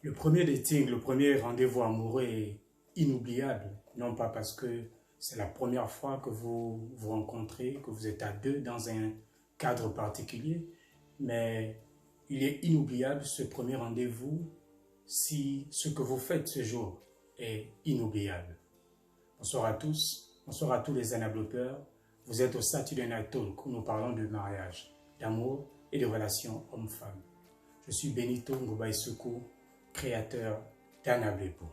Le premier dating, le premier rendez-vous amoureux est inoubliable. Non pas parce que c'est la première fois que vous vous rencontrez, que vous êtes à deux dans un cadre particulier, mais il est inoubliable ce premier rendez-vous si ce que vous faites ce jour est inoubliable. Bonsoir à tous, bonsoir à tous les anabloppeurs. Vous êtes au Saturday Night Talk où nous parlons de mariage, d'amour et de relations hommes-femmes. Je suis Benito Ngobaïsoukou, créateur d'Anablepo.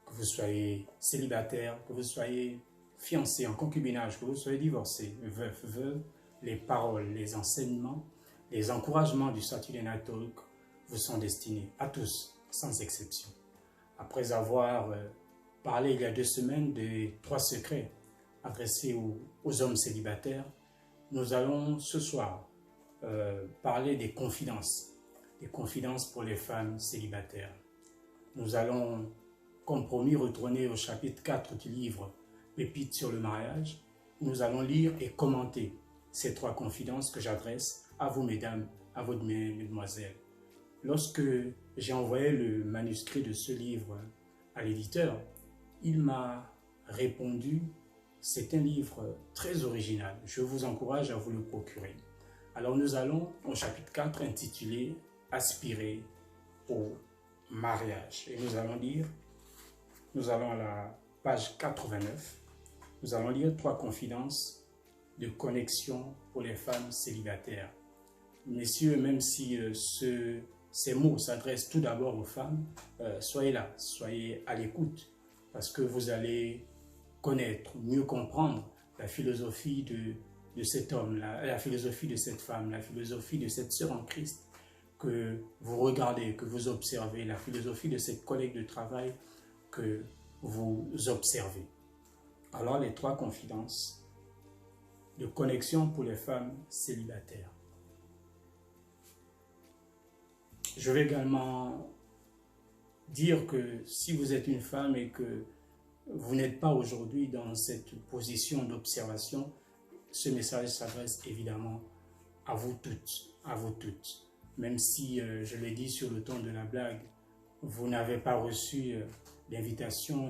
Que vous soyez célibataire, que vous soyez fiancé, en concubinage, que vous soyez divorcé, veuf, veuve, les paroles, les enseignements, les encouragements du Saturday Night Talk vous sont destinés à tous, sans exception. Après avoir parlé il y a 2 semaines des 3 secrets adressés aux hommes célibataires, nous allons ce soir parler des confidences pour les femmes célibataires. Nous allons, comme promis, retourner au chapitre 4 du livre Pépites sur le mariage. Nous allons lire et commenter ces 3 confidences que j'adresse à vous, mesdames, à vous, mesdemoiselles. Lorsque j'ai envoyé le manuscrit de ce livre à l'éditeur, il m'a répondu « C'est un livre très original, je vous encourage à vous le procurer ». Alors nous allons au chapitre 4 intitulé « Aspirer au mariage ». Et nous allons à la page 89, nous allons lire 3 confidences de connexion pour les femmes célibataires. Messieurs, même si ces mots s'adressent tout d'abord aux femmes, soyez là, soyez à l'écoute, parce que vous allez connaître, mieux comprendre la philosophie de cet homme, la philosophie de cette femme, la philosophie de cette sœur en Christ que vous regardez, que vous observez, la philosophie de cette collègue de travail que vous observez. Alors, les 3 confidences de connexion pour les femmes célibataires. Je vais également dire que si vous êtes une femme et que vous n'êtes pas aujourd'hui dans cette position d'observation, ce message s'adresse évidemment à vous toutes, Même si, je l'ai dit sur le ton de la blague, vous n'avez pas reçu l'invitation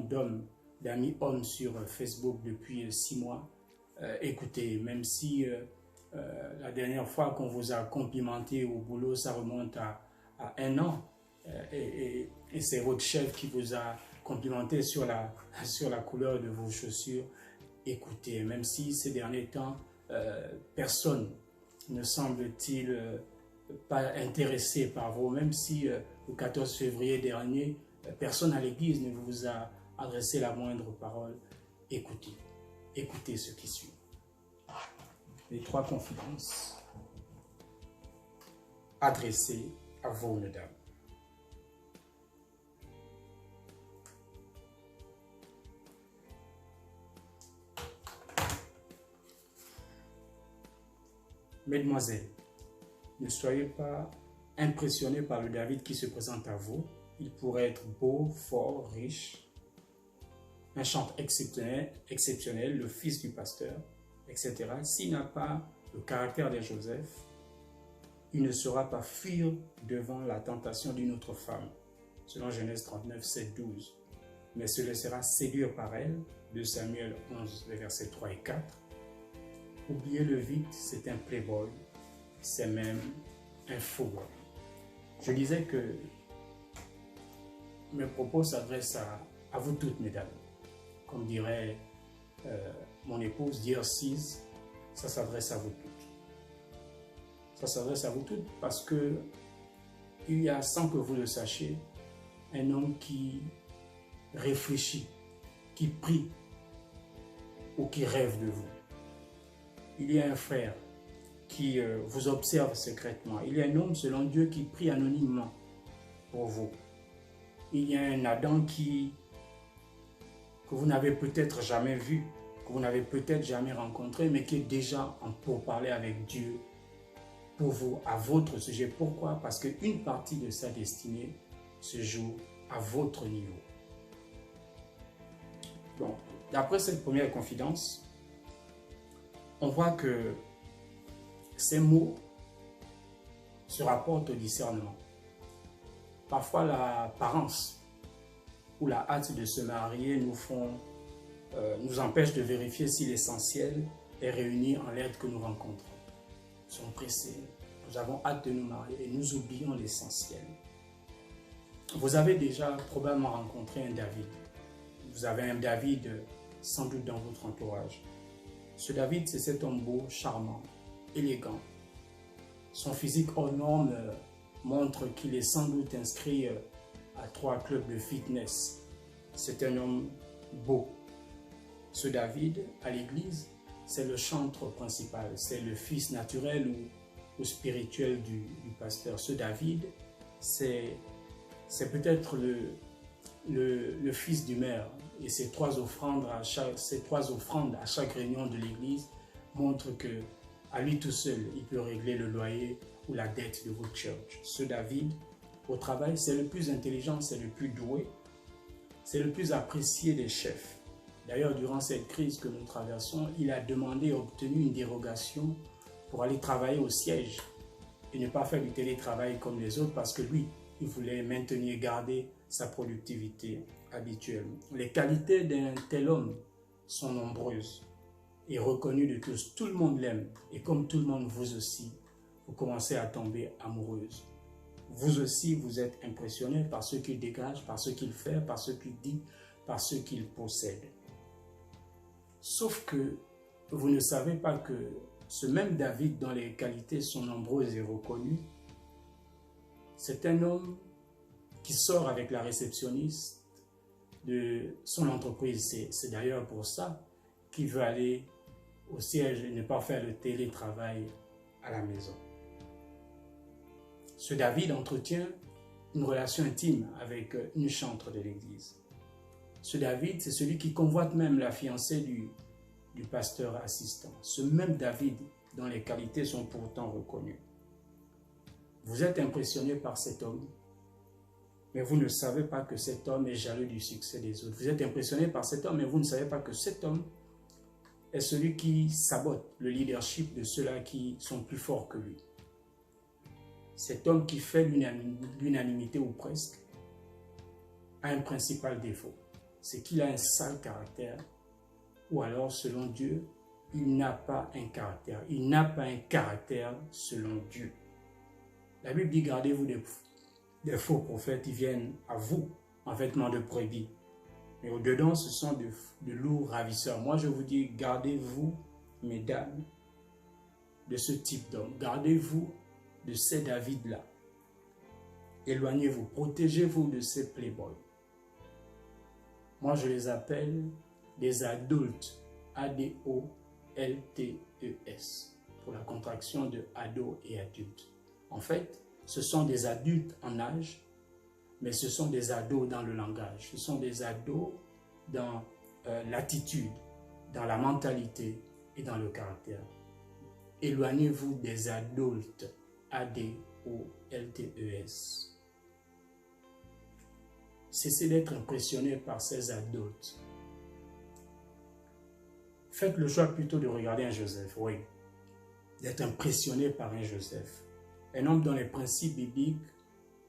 d'amis hommes sur Facebook depuis 6 mois, écoutez, même si la dernière fois qu'on vous a complimenté au boulot, ça remonte à 1 an, et c'est votre chef qui vous a complimenté sur la couleur de vos chaussures. Écoutez, même si ces derniers temps, personne ne semble-t-il pas intéressé par vous, même si le 14 février dernier, personne à l'église ne vous a adressé la moindre parole, écoutez ce qui suit. Les 3 confidences adressées à vous, mesdames. Mesdemoiselles, ne soyez pas impressionnés par le David qui se présente à vous. Il pourrait être beau, fort, riche, un chanteur exceptionnel, le fils du pasteur, etc. S'il n'a pas le caractère de Joseph, il ne saura pas fuir devant la tentation d'une autre femme, selon Genèse 39, 7, 12, mais se laissera séduire par elle, 2 Samuel 11, les versets 3 et 4. Oubliez-le vite, c'est un playboy, c'est même un faux boy. Je disais que mes propos s'adressent à vous toutes, mesdames. Comme dirait mon épouse, Dear Sis, ça s'adresse à vous toutes. Ça s'adresse à vous toutes parce que il y a, sans que vous le sachiez, un homme qui réfléchit, qui prie ou qui rêve de vous. Il y a un frère qui vous observe secrètement. Il y a un homme selon Dieu qui prie anonymement pour vous. Il y a un Adam que vous n'avez peut-être jamais vu, que vous n'avez peut-être jamais rencontré, mais qui est déjà en pourparlers avec Dieu pour vous, à votre sujet. Pourquoi? Parce qu'une partie de sa destinée se joue à votre niveau. Donc, d'après cette première confidence, on voit que ces mots se rapportent au discernement. Parfois, l'apparence ou la hâte de se marier nous empêche de vérifier si l'essentiel est réuni en l'aide que nous rencontrons. Nous sommes pressés, nous avons hâte de nous marier et nous oublions l'essentiel. Vous avez déjà probablement rencontré un David. Vous avez un David sans doute dans votre entourage. Ce David, c'est cet homme beau, charmant, élégant. Son physique hors norme montre qu'il est sans doute inscrit à 3 clubs de fitness. C'est un homme beau. Ce David, à l'église, c'est le chantre principal, c'est le fils naturel ou spirituel du pasteur. Ce David, c'est peut-être le fils du maire. Et ces 3 offrandes à chaque réunion de l'église montrent que à lui tout seul, il peut régler le loyer ou la dette de votre church. Ce David, au travail, c'est le plus intelligent, c'est le plus doué, c'est le plus apprécié des chefs. D'ailleurs, durant cette crise que nous traversons, il a demandé et obtenu une dérogation pour aller travailler au siège et ne pas faire du télétravail comme les autres parce que lui, il voulait maintenir et garder sa productivité habituelle. Les qualités d'un tel homme sont nombreuses et reconnues de tous. Tout le monde l'aime et comme tout le monde, vous aussi, vous commencez à tomber amoureuse. Vous aussi, vous êtes impressionné par ce qu'il dégage, par ce qu'il fait, par ce qu'il dit, par ce qu'il possède. Sauf que vous ne savez pas que ce même David, dont les qualités sont nombreuses et reconnues, c'est un homme qui sort avec la réceptionniste de son entreprise. C'est d'ailleurs pour ça qu'il veut aller au siège et ne pas faire le télétravail à la maison. Ce David entretient une relation intime avec une chantre de l'église. Ce David, c'est celui qui convoite même la fiancée du pasteur assistant. Ce même David dont les qualités sont pourtant reconnues. Vous êtes impressionné par cet homme, mais vous ne savez pas que cet homme est jaloux du succès des autres. Vous êtes impressionné par cet homme, mais vous ne savez pas que cet homme est celui qui sabote le leadership de ceux-là qui sont plus forts que lui. Cet homme qui fait l'unanimité ou presque a un principal défaut. C'est qu'il a un sale caractère ou alors, selon Dieu, il n'a pas un caractère. Il n'a pas un caractère selon Dieu. La Bible dit, gardez-vous des faux prophètes, ils viennent à vous en vêtements de brebis. Mais au-dedans, ce sont de loups ravisseurs. Moi, je vous dis, gardez-vous, mesdames, de ce type d'homme. Gardez-vous de ces David-là. Éloignez-vous, protégez-vous de ces playboys. Moi, je les appelle des adultes, A-D-O-L-T-E-S, pour la contraction de ado et adulte. En fait, ce sont des adultes en âge, mais ce sont des ados dans le langage. Ce sont des ados dans l'attitude, dans la mentalité et dans le caractère. Éloignez-vous des adultes, A-D-O-L-T-E-S. Cessez d'être impressionné par ces adultes. Faites le choix plutôt de regarder un Joseph, oui, d'être impressionné par un Joseph. Un homme dont les principes bibliques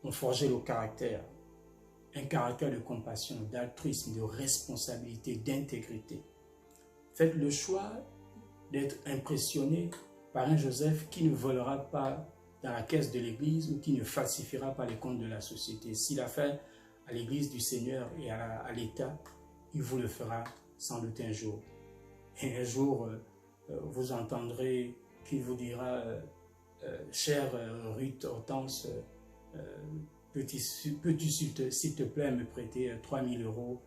ont forgé le caractère. Un caractère de compassion, d'altruisme, de responsabilité, d'intégrité. Faites le choix d'être impressionné par un Joseph qui ne volera pas dans la caisse de l'Église ou qui ne falsifiera pas les comptes de la société. S'il a fait à l'Église du Seigneur et à l'État, il vous le fera sans doute un jour. Et un jour, vous entendrez qu'il vous dira chère Ruth Hortense, peux-tu s'il te plaît me prêter 3 000 €?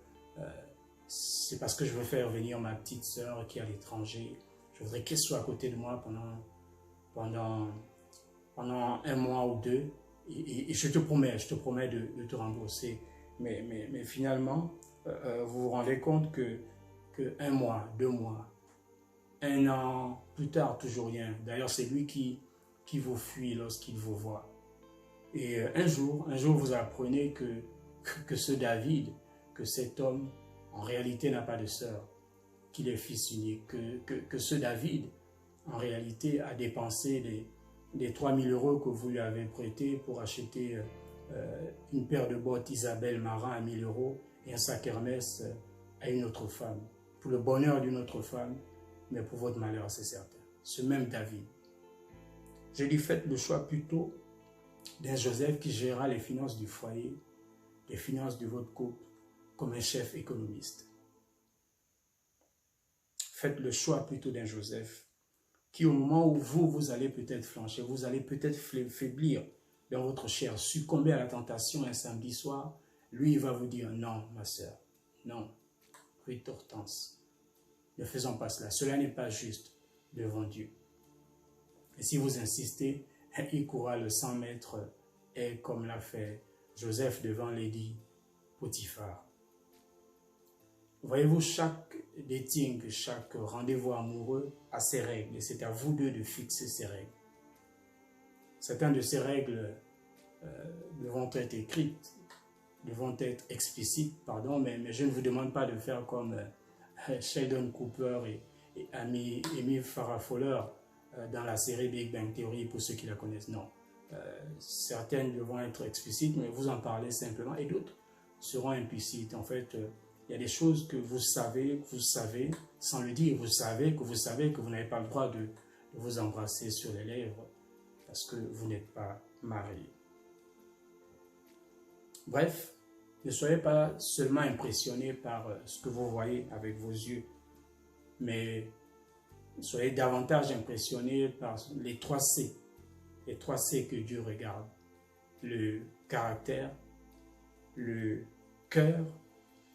C'est parce que je veux faire venir ma petite sœur qui est à l'étranger. Je voudrais qu'elle soit à côté de moi pendant un mois ou deux. Et je te promets de te rembourser. Mais finalement, vous vous rendez compte que 1 mois, 2 mois, 1 an plus tard, toujours rien. D'ailleurs, c'est lui qui vous fuit lorsqu'il vous voit. Et un jour, vous apprenez que ce David, que cet homme, en réalité n'a pas de sœur, qu'il est fils unique, que ce David, en réalité, a dépensé les 3 000 € que vous lui avez prêtés pour acheter une paire de bottes Isabelle Marant à 1000 € et un sac Hermès à une autre femme. Pour le bonheur d'une autre femme, mais pour votre malheur, c'est certain. Ce même David. Je lui faites le choix plutôt d'un Joseph qui gérera les finances du foyer, les finances de votre couple, comme un chef économiste. Faites le choix plutôt d'un Joseph qui, au moment où vous allez peut-être flancher, vous allez peut-être faiblir dans votre chair, succomber à la tentation un samedi soir, lui, il va vous dire, non, ma soeur, non, Ruth Hortense, ne faisons pas cela, cela n'est pas juste devant Dieu. Et si vous insistez, il courra le 100 mètres, et comme l'a fait Joseph devant Lady Potiphar. Voyez-vous, chaque dating, chaque rendez-vous amoureux a ses règles, et c'est à vous deux de fixer ces règles. Certaines de ces règles devront être écrites, devront être explicites, pardon, mais je ne vous demande pas de faire comme Sheldon Cooper et Amy Farrah Fowler dans la série Big Bang Theory, pour ceux qui la connaissent. Non, certaines devront être explicites, mais vous en parlez simplement, et d'autres seront implicites. En fait, il y a des choses que vous savez, sans le dire, vous savez que vous n'avez pas le droit de vous embrasser sur les lèvres parce que vous n'êtes pas marié. Bref, ne soyez pas seulement impressionné par ce que vous voyez avec vos yeux, mais soyez davantage impressionné par les 3 C. Les 3 C que Dieu regarde. Le caractère, le cœur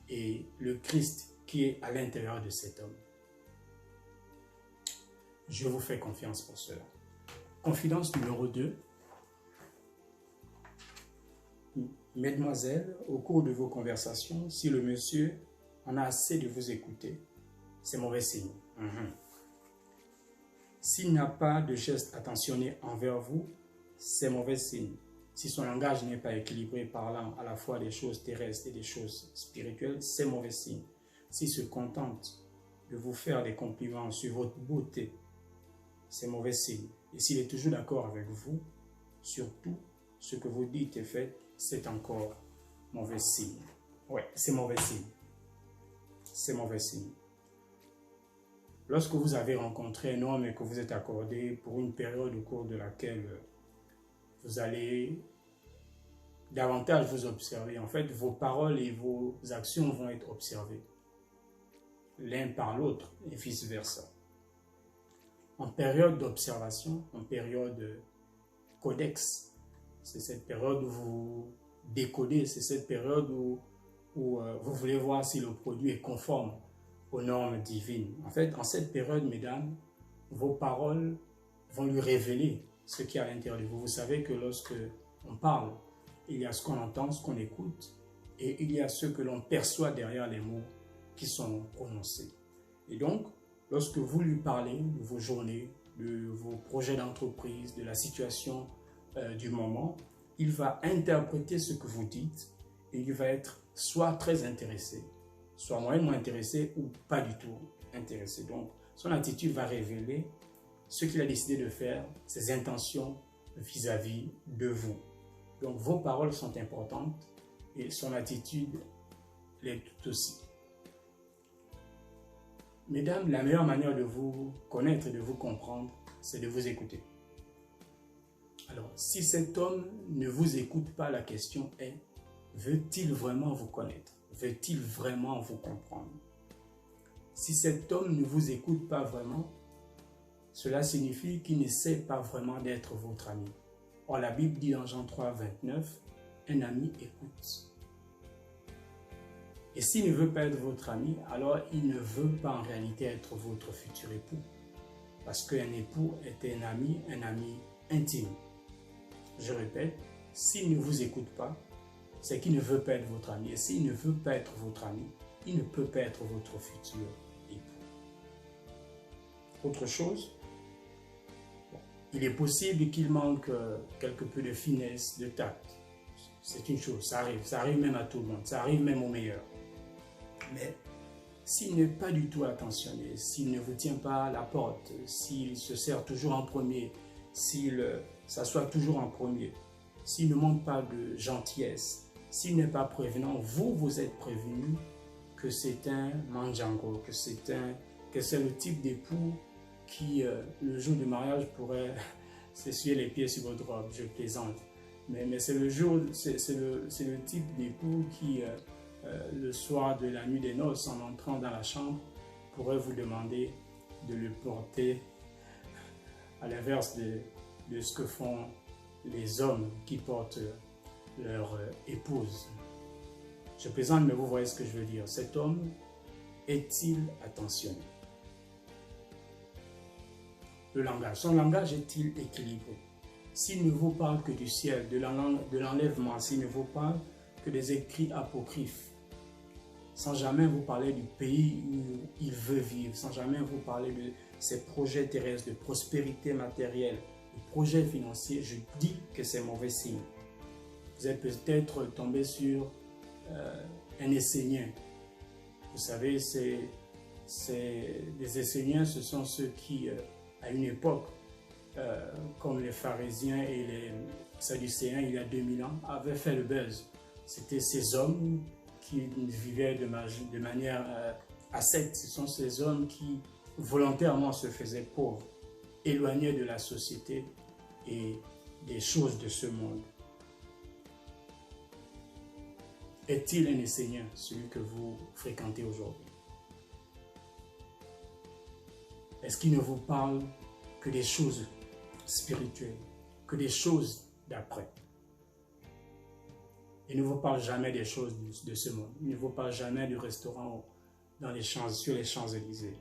et le Christ qui est à l'intérieur de cet homme. Je vous fais confiance pour cela. Confidence numéro 2. Mesdemoiselles, au cours de vos conversations, si le monsieur en a assez de vous écouter, c'est mauvais signe. S'il n'a pas de geste attentionné envers vous, c'est mauvais signe. Si son langage n'est pas équilibré, parlant à la fois des choses terrestres et des choses spirituelles, c'est mauvais signe. S'il se contente de vous faire des compliments sur votre beauté, c'est mauvais signe. Et s'il est toujours d'accord avec vous, sur tout ce que vous dites et faites, c'est encore mauvais signe. Ouais, c'est mauvais signe. C'est mauvais signe. Lorsque vous avez rencontré un homme et que vous êtes accordé pour une période au cours de laquelle vous allez davantage vous observer, en fait, vos paroles et vos actions vont être observées l'un par l'autre et vice-versa. En période d'observation, en période codex, c'est cette période où vous décodez, c'est cette période où vous voulez voir si le produit est conforme aux normes divines. En fait, en cette période, mesdames, vos paroles vont lui révéler ce qui est à l'intérieur de vous. Vous savez que lorsque on parle, il y a ce qu'on entend, ce qu'on écoute, et il y a ce que l'on perçoit derrière les mots qui sont prononcés. Et donc, lorsque vous lui parlez de vos journées, de vos projets d'entreprise, de la situation du moment, il va interpréter ce que vous dites et il va être soit très intéressé, soit moyennement intéressé ou pas du tout intéressé. Donc, son attitude va révéler ce qu'il a décidé de faire, ses intentions vis-à-vis de vous. Donc, vos paroles sont importantes et son attitude l'est tout aussi. Mesdames, la meilleure manière de vous connaître et de vous comprendre, c'est de vous écouter. Alors, si cet homme ne vous écoute pas, la question est, veut-il vraiment vous connaître? Veut-il vraiment vous comprendre? Si cet homme ne vous écoute pas vraiment, cela signifie qu'il n'essaie pas vraiment d'être votre ami. Or, la Bible dit dans Jean 3, 29, un ami écoute. Et s'il ne veut pas être votre ami, alors il ne veut pas en réalité être votre futur époux. Parce qu'un époux est un ami intime. Je répète, s'il ne vous écoute pas, c'est qu'il ne veut pas être votre ami. Et s'il ne veut pas être votre ami, il ne peut pas être votre futur époux. Autre chose, il est possible qu'il manque quelque peu de finesse, de tact. C'est une chose, ça arrive même à tout le monde, ça arrive même aux meilleurs. Mais s'il n'est pas du tout attentionné, s'il ne vous tient pas à la porte, s'il se sert toujours en premier, s'il s'assoit toujours en premier, s'il ne montre pas de gentillesse, s'il n'est pas prévenant, vous êtes prévenu que c'est un manjango, que c'est le type d'époux qui, le jour du mariage, pourrait s'essuyer les pieds sur votre robe. Je plaisante. Mais c'est le type d'époux qui, le soir de la nuit des noces, en entrant dans la chambre, pourrait vous demander de le porter, à l'inverse de ce que font les hommes qui portent leur épouse. Je plaisante, mais vous voyez ce que je veux dire. Cet homme est-il attentionné? Le langage. Son langage est-il équilibré? S'il ne vous parle que du ciel, de l'enlèvement, s'il ne vous parle que des écrits apocryphes, sans jamais vous parler du pays où il veut vivre, sans jamais vous parler de ses projets terrestres, de prospérité matérielle, de projets financiers, je dis que c'est mauvais signe. Vous êtes peut-être tombé sur un Essénien. Vous savez, les Esséniens, ce sont ceux qui, à une époque, comme les pharisiens et les sadducéens, il y a 2000 ans, avaient fait le buzz. C'était ces hommes qui vivaient de manière ascète. Ce sont ces hommes qui volontairement se faisaient pauvres, éloignés de la société et des choses de ce monde. Est-il un Essénien, celui que vous fréquentez aujourd'hui? Est-ce qu'il ne vous parle que des choses spirituelles, que des choses d'après? Il ne vous parle jamais des choses de ce monde. Il ne vous parle jamais du restaurant sur les Champs-Élysées.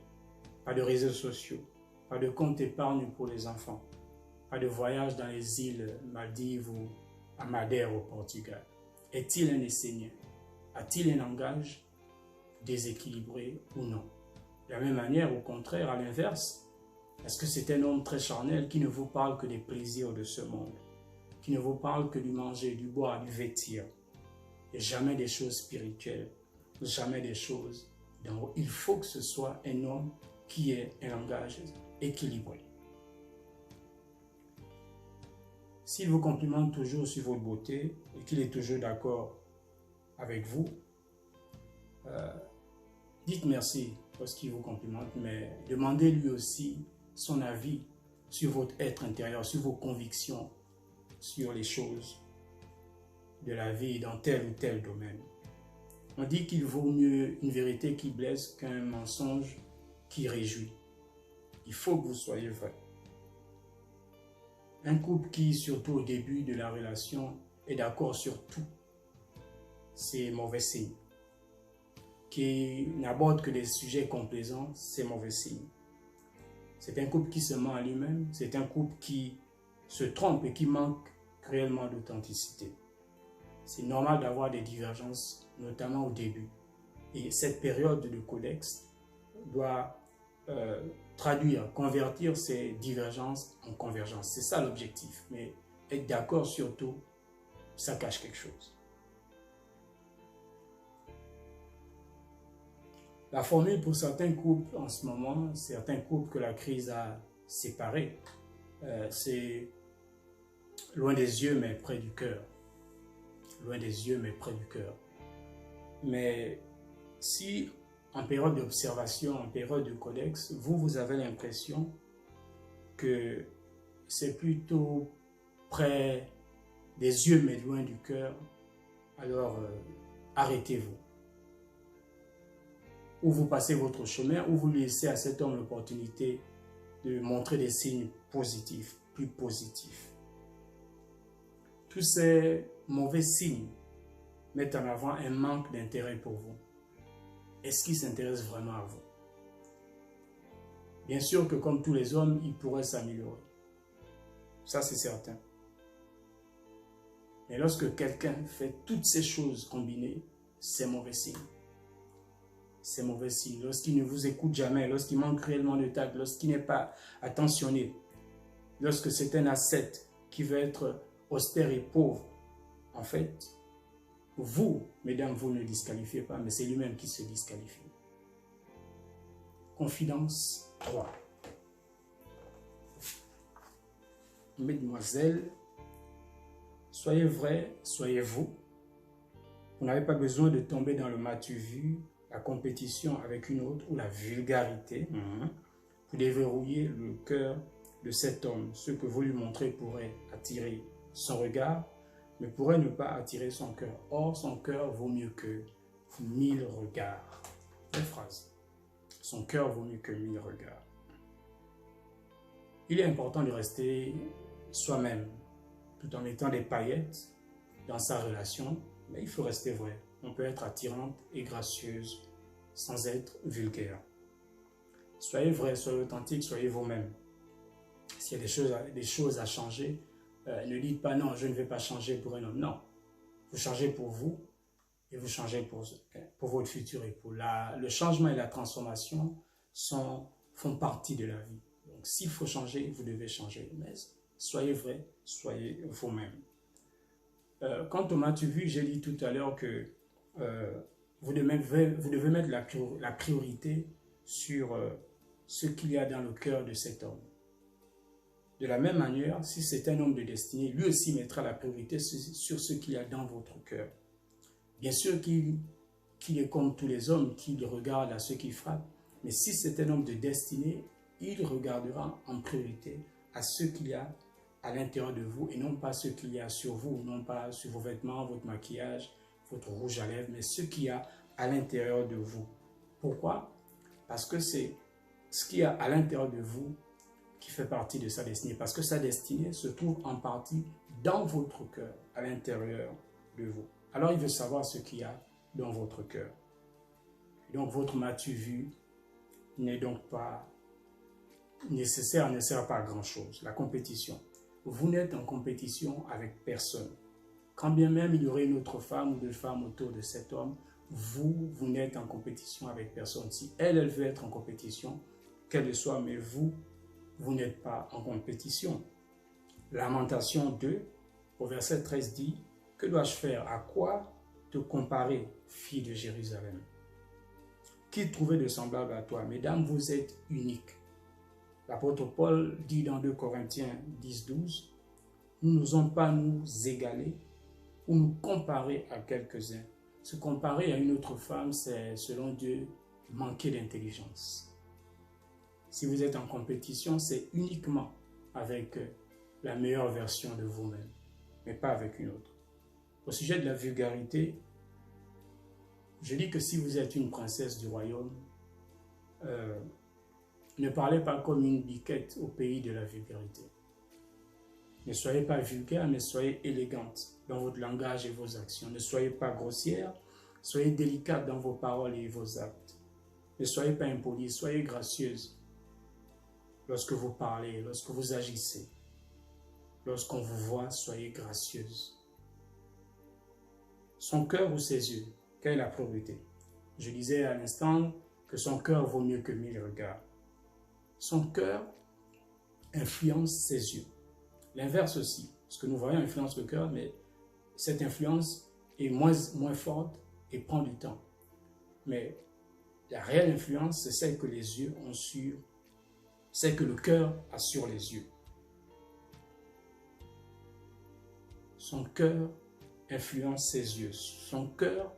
Pas de réseaux sociaux, pas de compte épargne pour les enfants, pas de voyage dans les îles Maldives ou à Madère au Portugal. Est-il un Essénien? A-t-il un langage déséquilibré ou non? De la même manière, au contraire, à l'inverse, est-ce que c'est un homme très charnel qui ne vous parle que des plaisirs de ce monde, qui ne vous parle que du manger, du boire, du vêtir, et jamais des choses spirituelles, jamais des choses d'en haut? Il faut que ce soit un homme qui ait un langage équilibré. S'il vous complimente toujours sur votre beauté et qu'il est toujours d'accord avec vous, dites merci parce qu'il vous complimente, mais demandez lui aussi son avis sur votre être intérieur, sur vos convictions, sur les choses de la vie dans tel ou tel domaine. On dit qu'il vaut mieux une vérité qui blesse qu'un mensonge qui réjouit. Il faut que vous soyez vrai. Un couple qui, surtout au début de la relation, est d'accord sur tout, c'est mauvais signe. Qui n'aborde que des sujets complaisants, c'est mauvais signe. C'est un couple qui se ment à lui-même, c'est un couple qui se trompe et qui manque réellement d'authenticité. C'est normal d'avoir des divergences, notamment au début. Et cette période de codex doit traduire, convertir ces divergences en convergence. C'est ça l'objectif. Mais être d'accord sur tout, ça cache quelque chose. La formule pour certains couples en ce moment, certains couples que la crise a séparés, c'est loin des yeux mais près du cœur. Loin des yeux mais près du cœur. Mais si en période d'observation, en période de codex, vous avez l'impression que c'est plutôt près des yeux mais loin du cœur, alors arrêtez-vous. Ou vous passez votre chemin, ou vous laissez à cet homme l'opportunité de montrer des signes positifs, plus positifs. Tous ces mauvais signes mettent en avant un manque d'intérêt pour vous. Est-ce qu'il s'intéresse vraiment à vous? Bien sûr que comme tous les hommes, il pourrait s'améliorer. Ça, c'est certain. Mais lorsque quelqu'un fait toutes ces choses combinées, c'est mauvais signe. C'est mauvais signe. Lorsqu'il ne vous écoute jamais, lorsqu'il manque réellement de tact, lorsqu'il n'est pas attentionné, lorsque c'est un ascète qui veut être austère et pauvre, en fait, vous, mesdames, vous ne le disqualifiez pas, mais c'est lui-même qui se disqualifie. Confidence 3. Mesdemoiselles, Soyez vrai, soyez vous. Vous n'avez pas besoin de tomber dans le m'as-tu vu, la compétition avec une autre ou la vulgarité. Vous déverrouillez le cœur de cet homme. Ce que vous lui montrez pourrait attirer son regard, mais pourrait ne pas attirer son cœur. Or, son cœur vaut mieux que 1000 regards. Belle phrase. Son cœur vaut mieux que 1000 regards. Il est important de rester soi-même, tout en mettant des paillettes dans sa relation, mais il faut rester vrai. On peut être attirante et gracieuse sans être vulgaire. Soyez vrai, soyez authentique, soyez vous-même. S'il y a des choses à changer, ne dites pas non, je ne vais pas changer pour un homme. Non, vous changez pour vous et vous changez pour votre futur époux. Le changement et la transformation font partie de la vie. Donc s'il faut changer, vous devez changer. Mais soyez vrai, soyez vous-même. Quant au m'as-tu vu, j'ai dit tout à l'heure que vous devez mettre la priorité sur ce qu'il y a dans le cœur de cet homme. De la même manière, si c'est un homme de destinée, lui aussi mettra la priorité sur ce qu'il y a dans votre cœur. Bien sûr qu'il est comme tous les hommes, qu'il regarde à ceux qui frappent, mais si c'est un homme de destinée, il regardera en priorité à ce qu'il y a à l'intérieur de vous et non pas ce qu'il y a sur vous, non pas sur vos vêtements, votre maquillage, votre rouge à lèvres, mais ce qu'il y a à l'intérieur de vous. Pourquoi? Parce que c'est ce qu'il y a à l'intérieur de vous qui fait partie de sa destinée. Parce que sa destinée se trouve en partie dans votre cœur, à l'intérieur de vous. Alors il veut savoir ce qu'il y a dans votre cœur. Donc votre m'as-tu vu n'est donc pas nécessaire, ne sert pas à grand chose. La compétition. Vous n'êtes en compétition avec personne. Quand bien même il y aurait une autre femme ou deux femmes autour de cet homme, vous n'êtes en compétition avec personne. Si elle veut être en compétition, qu'elle le soit, mais vous n'êtes pas en compétition. Lamentation 2, au verset 13 dit, « Que dois-je faire? À quoi te comparer, fille de Jérusalem? Qui trouver de semblable à toi? Mesdames, vous êtes uniques. » L'apôtre Paul dit dans 2 Corinthiens 10, 12, « Nous n'osons pas nous égaler ou nous comparer à quelques-uns. » Se comparer à une autre femme, c'est, selon Dieu, manquer d'intelligence. Si vous êtes en compétition, c'est uniquement avec la meilleure version de vous-même, mais pas avec une autre. Au sujet de la vulgarité, je dis que si vous êtes une princesse du royaume, ne parlez pas comme une biquette au pays de la vulgarité. Ne soyez pas vulgaire, mais soyez élégante dans votre langage et vos actions. Ne soyez pas grossière, soyez délicate dans vos paroles et vos actes. Ne soyez pas impolie, soyez gracieuse lorsque vous parlez, lorsque vous agissez. Lorsqu'on vous voit, soyez gracieuse. Son cœur ou ses yeux, quelle est la priorité? Je disais à l'instant que son cœur vaut mieux que 1000 regards. Son cœur influence ses yeux. L'inverse aussi, ce que nous voyons influence le cœur, mais cette influence est moins forte et prend du temps. Mais la réelle influence, c'est celle que les yeux ont sur, celle que le cœur a sur les yeux. Son cœur influence ses yeux. Son cœur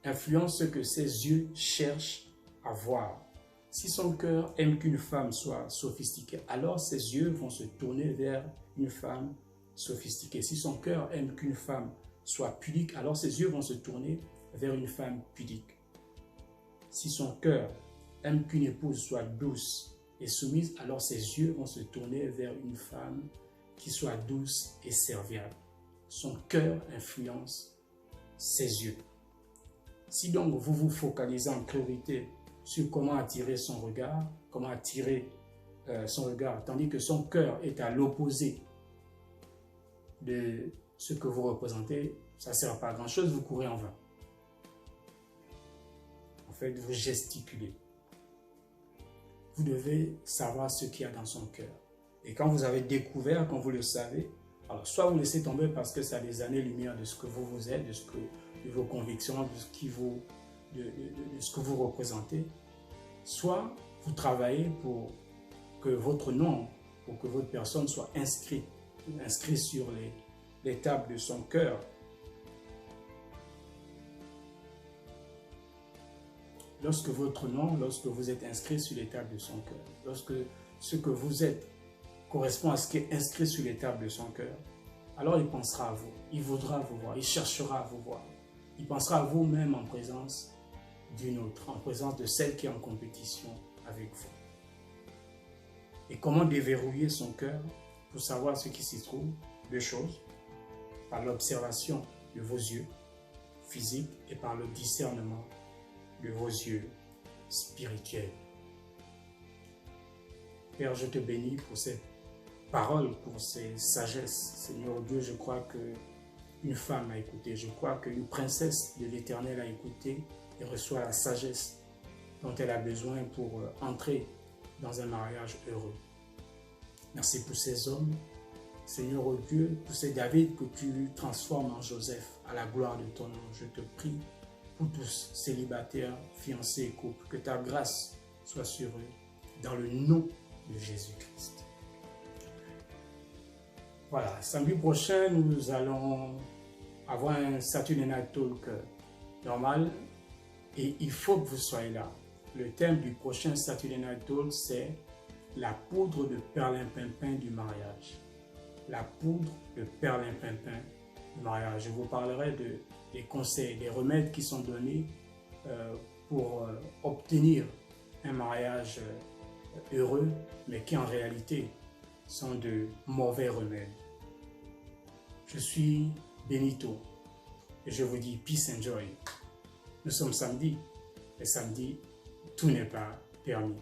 influence ce que ses yeux cherchent à voir. Si son cœur aime qu'une femme soit sophistiquée, alors ses yeux vont se tourner vers une femme sophistiquée. Si son cœur aime qu'une femme soit pudique, alors ses yeux vont se tourner vers une femme pudique. Si son cœur aime qu'une épouse soit douce et soumise, alors ses yeux vont se tourner vers une femme qui soit douce et serviable. Son cœur influence ses yeux. Si donc vous vous focalisez en priorité sur comment attirer son regard, tandis que son cœur est à l'opposé de ce que vous représentez, ça ne sert pas à grand chose, vous courez en vain. En fait, vous gesticulez. Vous devez savoir ce qu'il y a dans son cœur. Et quand vous avez découvert, quand vous le savez, alors soit vous laissez tomber parce que ça a des années-lumière de ce que vous êtes, de vos convictions, de ce que vous représentez, soit vous travaillez pour que votre nom, pour que votre personne soit inscrite inscrit sur les tables de son cœur. Lorsque votre nom, lorsque vous êtes inscrit sur les tables de son cœur, lorsque ce que vous êtes correspond à ce qui est inscrit sur les tables de son cœur, alors il pensera à vous, il voudra vous voir, il cherchera à vous voir. Il pensera à vous-même en présence d'une autre, en présence de celle qui est en compétition avec vous. Et comment déverrouiller son cœur pour savoir ce qui s'y trouve? Deux choses, par l'observation de vos yeux physiques et par le discernement de vos yeux spirituels. Père, je te bénis pour ces paroles, pour ces sagesses. Seigneur Dieu, je crois qu'une femme a écouté, je crois qu'une princesse de l'Éternel a écouté et reçoit la sagesse dont elle a besoin pour entrer dans un mariage heureux. Merci pour ces hommes, Seigneur Dieu, pour ces David que tu transformes en Joseph à la gloire de ton nom. Je te prie pour tous célibataires, fiancés et couples, que ta grâce soit sur eux, dans le nom de Jésus-Christ. Voilà, samedi prochain, nous allons avoir un Saturday Night Talk normal et il faut que vous soyez là. Le thème du prochain Saturday Night Talk, c'est la poudre de perlimpinpin du mariage. La poudre de perlimpinpin du mariage. Je vous parlerai des conseils, des remèdes qui sont donnés pour obtenir un mariage heureux, mais qui en réalité sont de mauvais remèdes. Je suis Benito et je vous dis peace and joy. Nous sommes samedi et samedi, tout n'est pas permis.